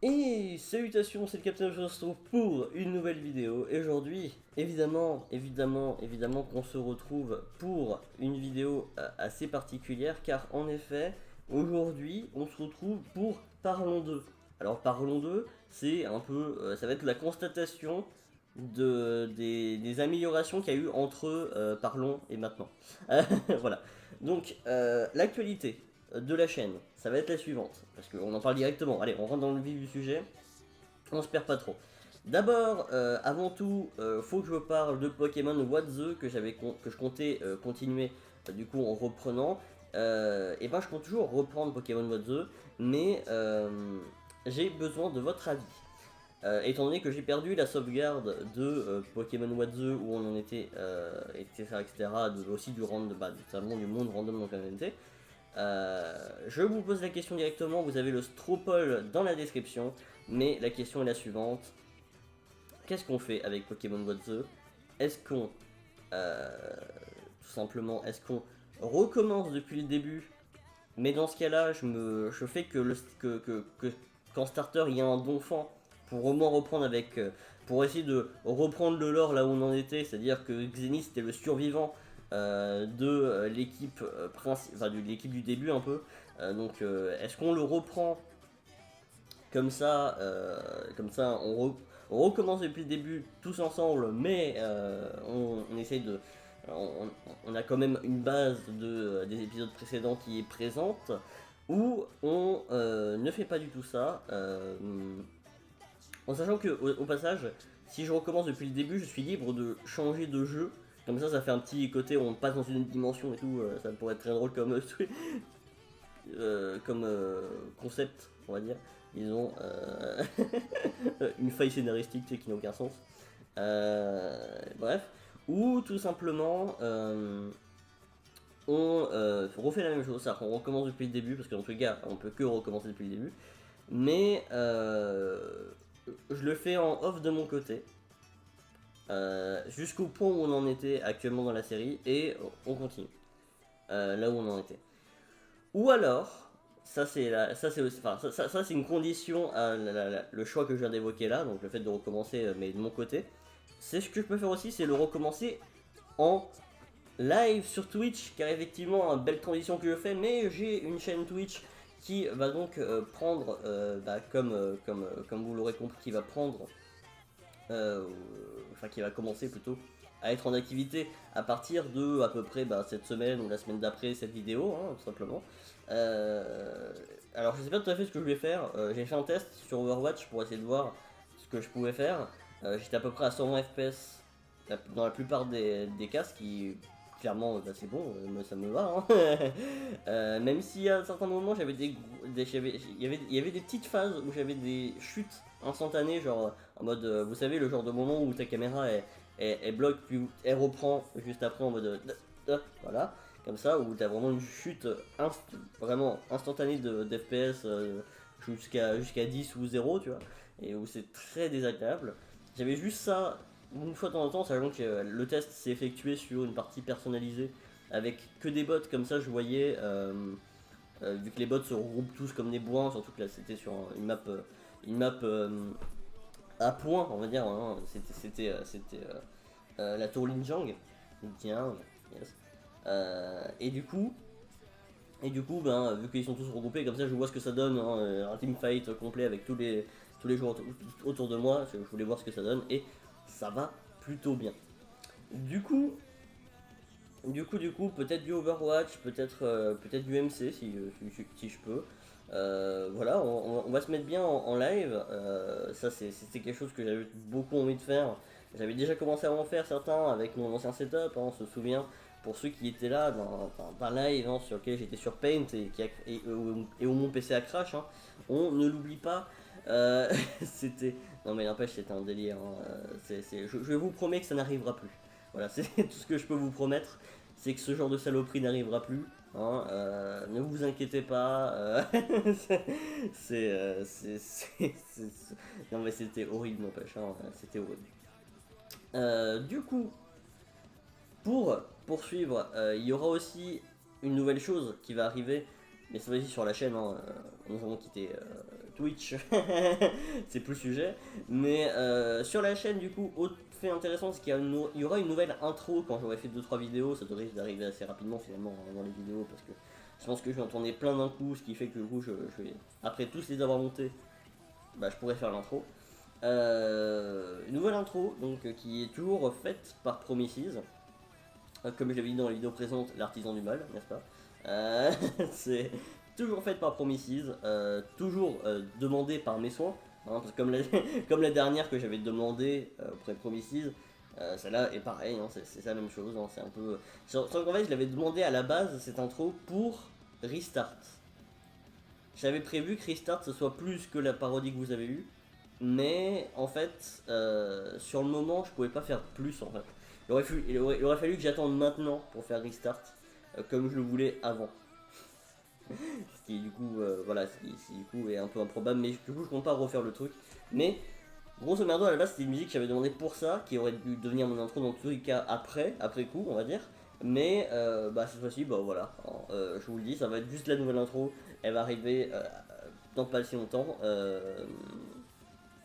Et salutations, c'est le Captain, je se retrouve pour une nouvelle vidéo. Et aujourd'hui, évidemment qu'on se retrouve pour une vidéo assez particulière, car en effet, aujourd'hui, on se retrouve pour Parlons d'eux. Alors Parlons d'eux, c'est un peu, ça va être la constatation des améliorations qu'il y a eu entre Parlons et maintenant. Voilà. Donc, l'actualité de la chaîne, ça va être la suivante, parce qu'on en parle directement. Allez, on rentre dans le vif du sujet, on se perd pas trop. D'abord, avant tout, faut que je parle de Pokémon What The que je comptais continuer du coup en reprenant. Et ben je compte toujours reprendre Pokémon What The, mais j'ai besoin de votre avis. Étant donné que j'ai perdu la sauvegarde de Pokémon What The où on en était, etc., aussi du, notamment du monde random dans MMT, je vous pose la question directement, vous avez le Stropole dans la description, mais la question est la suivante. Qu'est-ce qu'on fait avec Pokémon What The? Est-ce qu'on, euh, tout simplement, est-ce qu'on recommence depuis le début? Mais dans ce cas-là, je fais que qu'en starter il y a un Donphan pour au moins reprendre avec, pour essayer de reprendre le lore là où on en était, c'est-à-dire que Xenis était le survivant de l'équipe enfin, de l'équipe du début un peu. Est-ce qu'on le reprend comme ça on recommence depuis le début tous ensemble, mais on essaye de on, on a quand même une base des épisodes précédents qui est présente, où on ne fait pas du tout ça, en sachant que au passage, si je recommence depuis le début, je suis libre de changer de jeu. Comme ça fait un petit côté, on passe dans une autre dimension et tout, ça pourrait être très drôle comme, comme concept, on va dire. Ils ont une faille scénaristique qui n'a aucun sens. Bref. Ou tout simplement, on refait la même chose, c'est-à-dire qu'on recommence depuis le début, parce que dans tous les cas, on peut que recommencer depuis le début. Mais je le fais en off de mon côté, jusqu'au point où on en était actuellement dans la série, et on continue là où on en était. Ou alors, ça c'est une condition à le choix que je viens d'évoquer là, donc le fait de recommencer, mais de mon côté. C'est ce que je peux faire aussi, c'est le recommencer en live sur Twitch, car effectivement, une belle transition que je fais, mais j'ai une chaîne Twitch qui va donc prendre, comme vous l'aurez compris, qui va prendre, euh, enfin qui va commencer plutôt à être en activité à partir de à peu près cette semaine ou la semaine d'après cette vidéo, hein, tout simplement. Euh, alors je sais pas tout à fait ce que je vais faire, j'ai fait un test sur Overwatch pour essayer de voir ce que je pouvais faire. J'étais à peu près à 120 FPS dans la plupart des cas, ce qui clairement c'est bon, ça me va. Hein. Même si à certains moments j'avais il y avait des petites phases où j'avais des chutes instantanées, genre en mode, vous savez, le genre de moment où ta caméra elle bloque, puis elle reprend juste après en mode voilà, comme ça, où t'as vraiment une chute vraiment instantanée d'FPS jusqu'à 10 ou 0, tu vois, et où c'est très désagréable. J'avais juste ça une fois de temps en temps, sachant que le test s'est effectué sur une partie personnalisée avec que des bots, comme ça je voyais, vu que les bots se regroupent tous comme des bois, surtout que là c'était sur une map à point, on va dire, hein. C'était la tour Linjiang. Linjiang, yes. Et du coup, vu qu'ils sont tous regroupés, comme ça je vois ce que ça donne, hein, un teamfight complet avec tous les joueurs autour de moi, je voulais voir ce que ça donne, et ça va plutôt bien. Du coup, peut-être du Overwatch, peut-être du MC si je peux. Voilà, on va se mettre bien en live. Ça, c'était quelque chose que j'avais beaucoup envie de faire. J'avais déjà commencé à en faire certains avec mon ancien setup, hein, on se souvient, pour ceux qui étaient là dans live, hein, sur lequel j'étais sur Paint et où mon PC a crash. Hein. On ne l'oublie pas. C'était. Non, mais n'empêche, c'était un délire. Hein. Je vous promets que ça n'arrivera plus. Voilà, c'est tout ce que je peux vous promettre, c'est que ce genre de saloperie n'arrivera plus. Hein, ne vous inquiétez pas. Non mais c'était horrible, n'empêche. Hein, c'était horrible. Du coup, pour poursuivre, il y aura aussi une nouvelle chose qui va arriver mais c'est aussi sur la chaîne, hein, nous avons quitté Twitch, c'est plus le sujet. Mais sur la chaîne, du coup, autre fait intéressant, c'est qu'il y aura une nouvelle intro quand j'aurai fait 2-3 vidéos. Ça devrait arriver assez rapidement finalement dans les vidéos, parce que je pense que je vais en tourner plein d'un coup, ce qui fait que du coup, je vais, après tous les avoir montés, bah, je pourrais faire l'intro. Une nouvelle intro, donc qui est toujours faite par Promises. Comme je l'avais dit dans la vidéo présente, l'artisan du mal, n'est-ce pas? C'est toujours faite par Promises, toujours demandé par mes soins, hein, parce que comme la dernière que j'avais demandé auprès de Promises, celle-là est pareil, hein, c'est la même chose, hein, c'est un peu... Sauf qu'en fait, je l'avais demandé à la base, cette intro, pour Restart. J'avais prévu que Restart ce soit plus que la parodie que vous avez eue, mais en fait, sur le moment, je pouvais pas faire plus en fait. Il aurait fallu que j'attende maintenant pour faire Restart, comme je le voulais avant. Ce qui du coup, voilà, ce qui, du coup est un peu improbable, mais du coup je compte pas refaire le truc. Mais grosso merdo, à la base c'était une musique que j'avais demandé pour ça, qui aurait dû devenir mon intro dans tous les cas après coup, on va dire. Mais bah, cette fois-ci, bah voilà, je vous le dis, ça va être juste la nouvelle intro, elle va arriver dans pas si longtemps.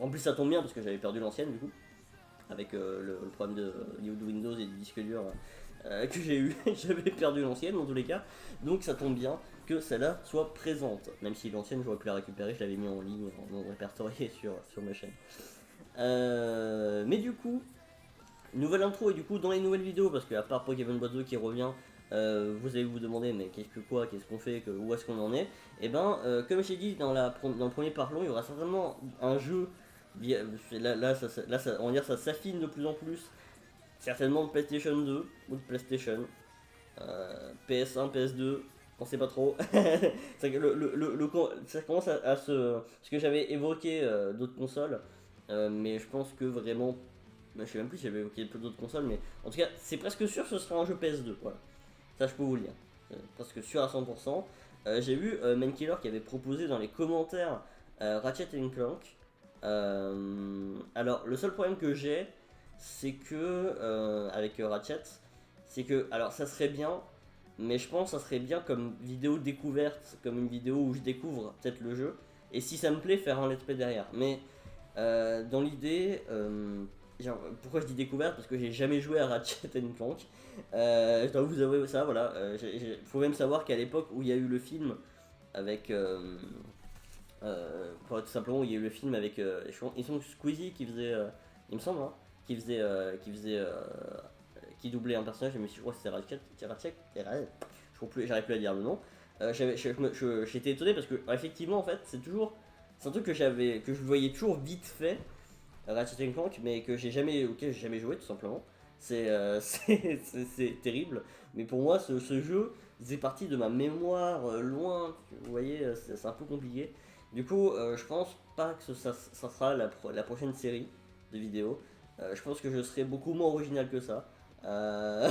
En plus ça tombe bien parce que j'avais perdu l'ancienne du coup, avec le problème de Windows et du disque dur que j'ai eu, j'avais perdu l'ancienne dans tous les cas, donc ça tombe bien que celle-là soit présente, même si l'ancienne j'aurais pu la récupérer, je l'avais mis en ligne, en répertorié sur ma chaîne. Mais du coup, nouvelle intro et du coup dans les nouvelles vidéos, parce qu'à part Pokémon Bozo qui revient, vous allez vous demander mais qu'est-ce qu'on fait, où est-ce qu'on en est. Et ben comme j'ai dit dans le premier parlon, il y aura certainement un jeu. On va dire ça s'affine de plus en plus. Certainement de PlayStation 2 ou de PlayStation. PS1, PS2, on sait pas trop. Ça commence à se. Parce que j'avais évoqué d'autres consoles, mais je pense que vraiment. Je sais même plus si j'avais évoqué d'autres consoles, mais en tout cas, c'est presque sûr que ce sera un jeu PS2. Voilà. Ça, je peux vous le dire. Presque sûr à 100%. J'ai vu Mankiller qui avait proposé dans les commentaires Ratchet Clank. Alors, le seul problème que j'ai, c'est que avec Ratchet, c'est que alors ça serait bien, mais je pense que ça serait bien comme vidéo découverte, comme une vidéo où je découvre peut-être le jeu, et si ça me plaît, faire un let's play derrière. Mais dans l'idée, pourquoi je dis découverte? Parce que j'ai jamais joué à Ratchet Clank. Je dois vous avouer ça, voilà. Faut même savoir qu'à l'époque où il y a eu le film avec tout simplement, il y a eu le film avec. Ils sont Squeezie qui faisait. Il me semble, hein, qui faisait. Qui doublait un personnage, mais je crois que c'était Ratchet. J'arrive plus à dire le nom. J'étais étonné parce que, effectivement, en fait, c'est un truc que je voyais toujours vite fait, Ratchet Clank, mais que auquel j'ai jamais joué tout simplement. C'est terrible, mais pour moi, ce jeu faisait partie de ma mémoire loin. Vous voyez, c'est un peu compliqué. Du coup, je pense pas que ça sera la prochaine série de vidéos. Je pense que je serai beaucoup moins original que ça. Euh,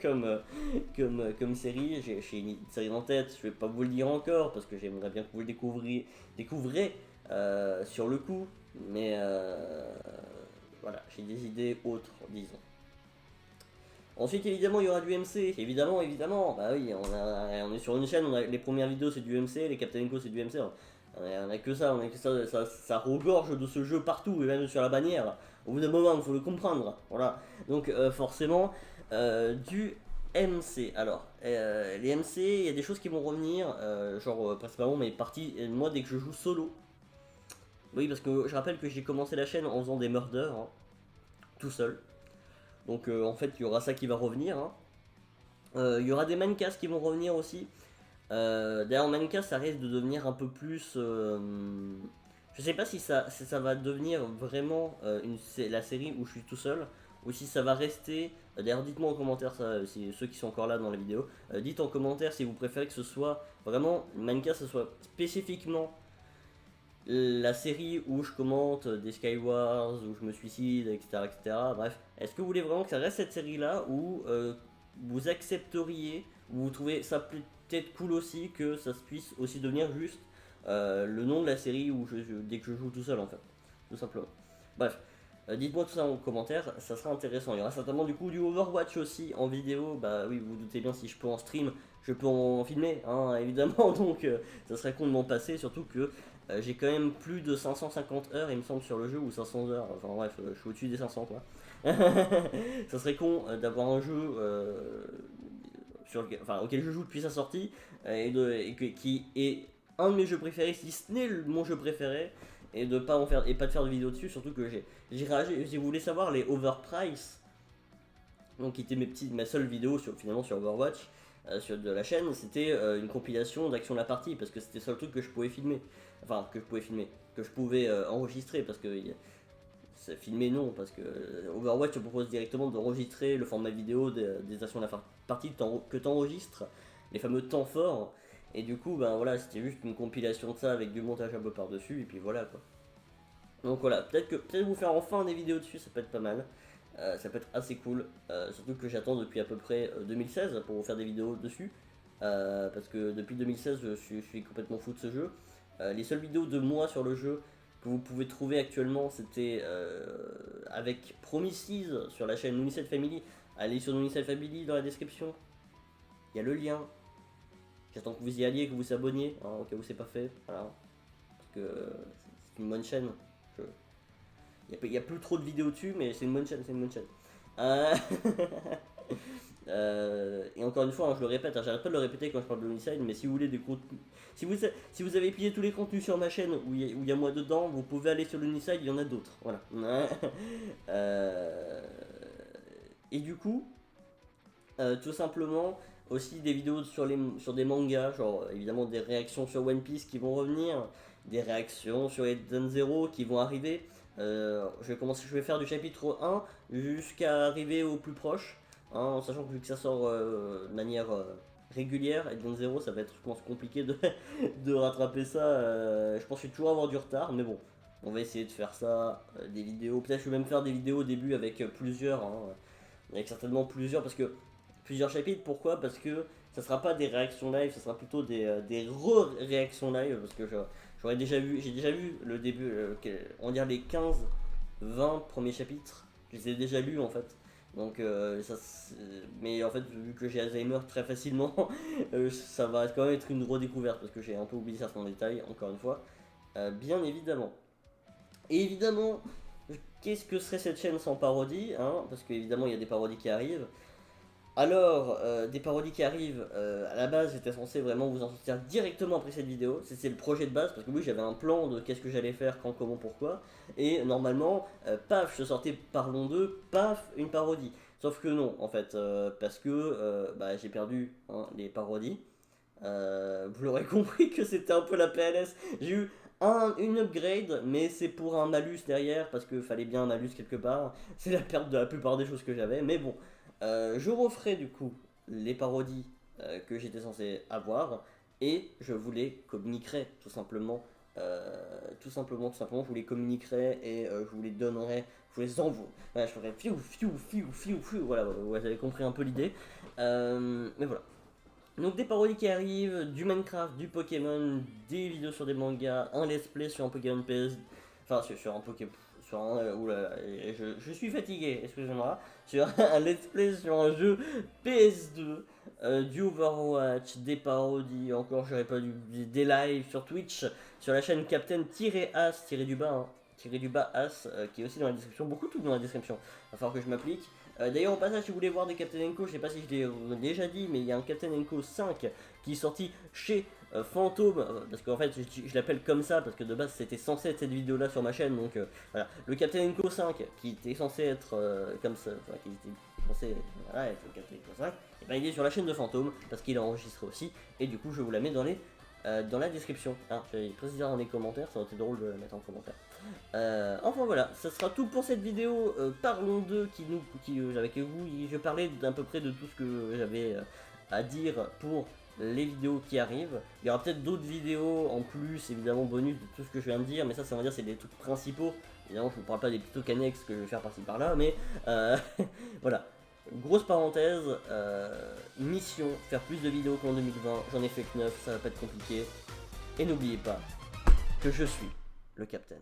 comme série, j'ai une série en tête, je vais pas vous le dire encore parce que j'aimerais bien que vous le découvrez sur le coup, mais voilà, j'ai des idées autres, disons. Ensuite, évidemment, il y aura du MC. Évidemment. Bah oui, on est sur une chaîne, les premières vidéos c'est du MC, les Captain Co c'est du MC. On a que ça regorge de ce jeu partout, et même sur la bannière. Au bout d'un moment, il faut le comprendre. Voilà. Donc, forcément, du MC. Alors, les MC, il y a des choses qui vont revenir, genre principalement mes parties, moi dès que je joue solo. Oui, parce que je rappelle que j'ai commencé la chaîne en faisant des murders, hein, tout seul. Donc en fait, il y aura ça qui va revenir, hein. Il y aura des mancas qui vont revenir aussi. D'ailleurs, manca, ça risque de devenir un peu plus. Je sais pas si ça va devenir vraiment la série où je suis tout seul, ou si ça va rester. D'ailleurs, dites-moi en commentaire, ça, si, ceux qui sont encore là dans la vidéo. Dites en commentaire si vous préférez que ce soit vraiment manca, ce soit spécifiquement la série où je commente des Skywars, où je me suicide, etc., etc. Bref, est-ce que vous voulez vraiment que ça reste cette série-là, ou vous accepteriez, ou vous trouvez ça peut-être cool aussi que ça puisse aussi devenir juste le nom de la série où dès que je joue tout seul en fait, tout simplement. Bref, Dites-moi tout ça en commentaire, ça sera intéressant. Il y aura certainement du coup du Overwatch aussi en vidéo. Bah oui, vous vous doutez bien, si je peux en stream, je peux en filmer, hein, évidemment. Donc ça serait con de m'en passer, surtout que j'ai quand même plus de 550 heures, il me semble, sur le jeu, ou 500 heures. Enfin bref, je suis au-dessus des 500 quoi. Ça serait con d'avoir un jeu auquel je joue depuis sa sortie qui est un de mes jeux préférés, si ce n'est mon jeu préféré, et de pas de faire de vidéo dessus, surtout que j'ai réagi, si vous voulez savoir les overprice, donc qui était ma seule vidéo finalement sur Overwatch de la chaîne, c'était une compilation d'Action de la partie, parce que c'était le seul truc que je pouvais filmer, que je pouvais enregistrer, parce que filmer non, parce que Overwatch te propose directement d'enregistrer le format vidéo des actions de la partie que tu enregistres, les fameux temps forts, et du coup ben voilà, c'était juste une compilation de ça avec du montage un peu par dessus, et puis voilà quoi. Donc voilà, peut-être vous faire enfin des vidéos dessus, ça peut être pas mal. Ça peut être assez cool, surtout que j'attends depuis à peu près 2016 pour vous faire des vidéos dessus, parce que depuis 2016 je suis complètement fou de ce jeu. Les seules vidéos de moi sur le jeu que vous pouvez trouver actuellement, c'était avec Promises sur la chaîne Unicef Family. Allez sur Unicef Family dans la description, il y a le lien. J'attends que vous y alliez, que vous vous abonniez, hein, au cas où c'est pas fait, voilà. Parce que c'est une bonne chaîne. Il n'y a plus trop de vidéos dessus, mais c'est une bonne chaîne, et encore une fois, hein, je le répète, hein, j'arrête pas de le répéter quand je parle de Homicide, mais si vous voulez des contenus, si vous avez pillé tous les contenus sur ma chaîne où il y a moi dedans, vous pouvez aller sur l'Unicide, il y en a d'autres, voilà. Et du coup, tout simplement, aussi des vidéos sur des mangas, genre évidemment des réactions sur One Piece qui vont revenir, des réactions sur Eden Zero qui vont arriver. Je vais faire du chapitre 1 jusqu'à arriver au plus proche, hein, en sachant que vu que ça sort de manière régulière, Eden Zero ça va être, je pense, compliqué de rattraper ça. Je pense que je vais toujours avoir du retard, mais bon, on va essayer de faire ça, des vidéos. Peut-être que je vais même faire des vidéos au début avec plusieurs, hein, avec certainement plusieurs, parce que plusieurs chapitres. Pourquoi? Parce que ça sera pas des réactions live, ça sera plutôt des réactions live, parce que j'ai déjà vu le début, on va dire les 15-20 premiers chapitres, je les ai déjà lus en fait. Donc mais en fait vu que j'ai Alzheimer très facilement, ça va quand même être une redécouverte parce que j'ai un peu oublié certains détails, encore une fois, bien évidemment. Et évidemment, qu'est-ce que serait cette chaîne sans parodie, hein, parce qu'évidemment il y a des parodies qui arrivent. Alors, des parodies qui arrivent, à la base j'étais censé vraiment vous en sortir directement après cette vidéo, c'était le projet de base, parce que oui j'avais un plan de qu'est-ce que j'allais faire, quand, comment, pourquoi, et normalement, paf, je sortais Parlons d'eux, paf, une parodie. Sauf que non, en fait, parce que j'ai perdu, hein, les parodies. Vous l'aurez compris que c'était un peu la PLS, j'ai eu une upgrade, mais c'est pour un malus derrière, parce qu'il fallait bien un malus quelque part, c'est la perte de la plupart des choses que j'avais, mais bon. Je referai du coup les parodies que j'étais censé avoir et je vous les communiquerai tout simplement. Je vous les communiquerai et je vous les donnerai, je vous les envoie. Voilà, je ferai fiou, voilà, vous avez compris un peu l'idée. Mais voilà. Donc des parodies qui arrivent, du Minecraft, du Pokémon, des vidéos sur des mangas, un let's play sur un Pokémon PS, enfin sur un Pokémon, sur un, oula, je suis fatigué, excusez-moi, sur un let's play sur un jeu PS2, du Overwatch, des parodies, encore j'aurais pas des lives sur Twitch, sur la chaîne Captain-As-du-bas, hein, As, qui est aussi dans la description, beaucoup tout dans la description, il va falloir que je m'applique. D'ailleurs, au passage, si vous voulez voir des Captain Co, je sais pas si je l'ai déjà dit, mais il y a un Captain Co 5 qui est sorti chez Fantôme, parce qu'en fait, je l'appelle comme ça, parce que de base, c'était censé être cette vidéo-là sur ma chaîne, donc voilà. Le Captain Co 5, qui était censé être comme ça, enfin, qui était censé être le Captain Co 5, et ben, il est sur la chaîne de Fantôme, parce qu'il a enregistré aussi, et du coup, je vous la mets dans la description. Hein, je vais préciser dans les commentaires, ça aurait été drôle de la mettre en commentaire. Enfin voilà, ça sera tout pour cette vidéo. Parlons d'eux avec vous. Je parlais d'à peu près de tout ce que j'avais à dire pour les vidéos qui arrivent. Il y aura peut-être d'autres vidéos en plus, évidemment bonus de tout ce que je viens de dire, mais ça on va dire c'est des trucs principaux. Évidemment je ne vous parle pas des petits trucs annexes que je vais faire par-ci par-là, mais voilà. Grosse parenthèse, mission, faire plus de vidéos qu'en 2020, j'en ai fait que 9, ça va pas être compliqué. Et n'oubliez pas que je suis le Captain.